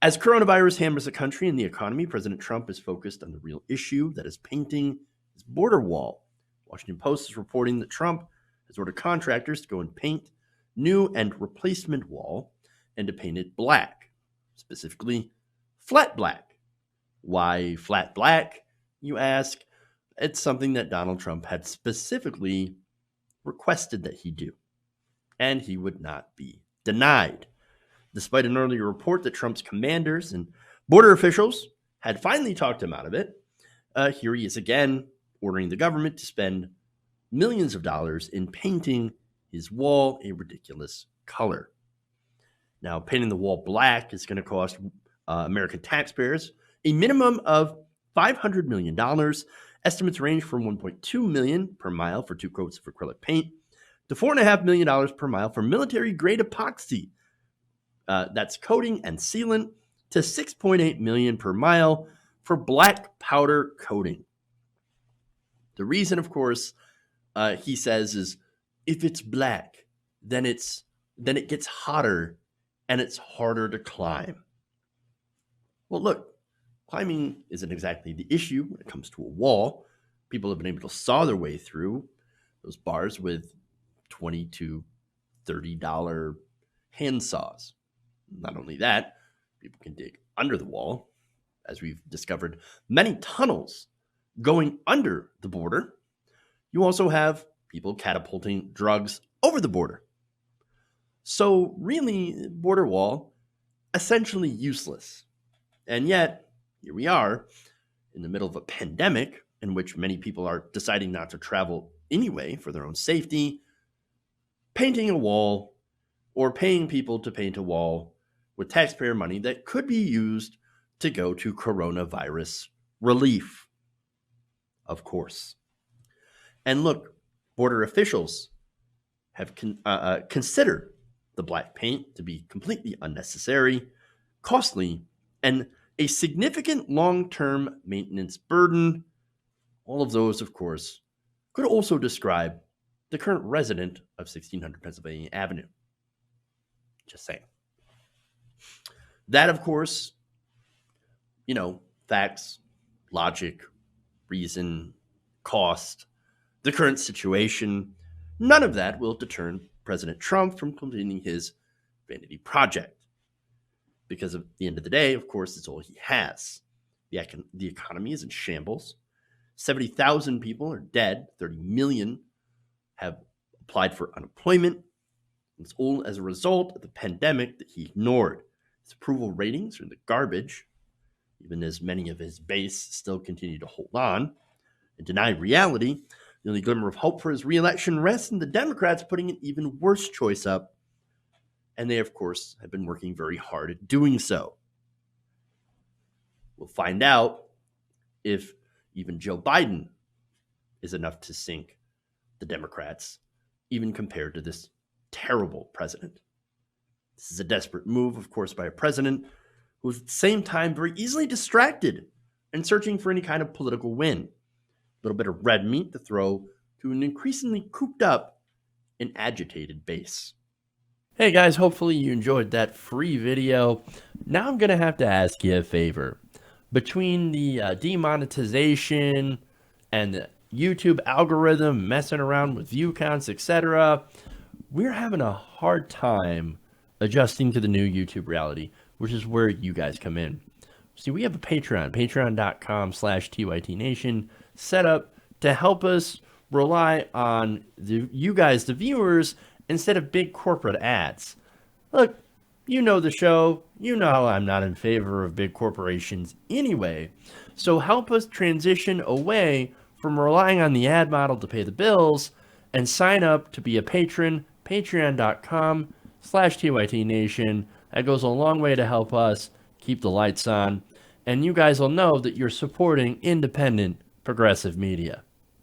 As coronavirus hammers the country and the economy, President Trump is focused on the real issue that is painting his border wall. Washington Post is reporting that Trump has ordered contractors to go and paint new and replacement wall and to paint it black, specifically flat black. Why flat black, you ask? It's something that Donald Trump had specifically requested that he do, and he would not be denied. Despite an earlier report that Trump's commanders and border officials had finally talked him out of it, here he is again ordering the government to spend millions of dollars in painting his wall a ridiculous color. Now, painting the wall black is going to cost American taxpayers a minimum of $500 million. Estimates range from $1.2 million per mile for 2 coats of acrylic paint to $4.5 million per mile for military-grade epoxy. That's coating and sealant, to $6.8 million per mile for black powder coating. The reason, of course, he says is if it's black, then it gets hotter and it's harder to climb. Well, look, climbing isn't exactly the issue when it comes to a wall. People have been able to saw their way through those bars with $20 to $30 hand saws. Not only that, people can dig under the wall, as we've discovered many tunnels going under the border. You also have people catapulting drugs over the border. So really, border wall, essentially useless. And yet, here we are in the middle of a pandemic in which many people are deciding not to travel anyway for their own safety, painting a wall or paying people to paint a wall with taxpayer money that could be used to go to coronavirus relief, of course. And look, border officials have considered the black paint to be completely unnecessary, costly, and a significant long-term maintenance burden. All of those, of course, could also describe the current resident of 1600 Pennsylvania Avenue. Just saying. That, of course, facts, logic, reason, cost, the current situation, none of that will deter President Trump from completing his vanity project. Because at the end of the day, of course, it's all he has. The economy is in shambles. 70,000 people are dead. 30 million have applied for unemployment. It's all as a result of the pandemic that he ignored. His approval ratings are in the garbage, even as many of his base still continue to hold on and deny reality. The only glimmer of hope for his reelection rests in the Democrats putting an even worse choice up. And they, of course, have been working very hard at doing so. We'll find out if even Joe Biden is enough to sink the Democrats, even compared to this terrible president. This is a desperate move, of course, by a president who is at the same time very easily distracted and searching for any kind of political win. A little bit of red meat to throw to an increasingly cooped up and agitated base. Hey guys, hopefully you enjoyed that free video. Now I'm going to have to ask you a favor. Between the demonetization and the YouTube algorithm messing around with view counts, etc., we're having a hard time adjusting to the new YouTube reality, which is where you guys come in. See, we have a Patreon, patreon.com/TYTNation, set up to help us rely on you guys, the viewers, instead of big corporate ads. Look, you know the show. You know I'm not in favor of big corporations anyway. So help us transition away from relying on the ad model to pay the bills and sign up to be a patron, patreon.com/TYTNation. That goes a long way to help us keep the lights on. And you guys will know that you're supporting independent progressive media.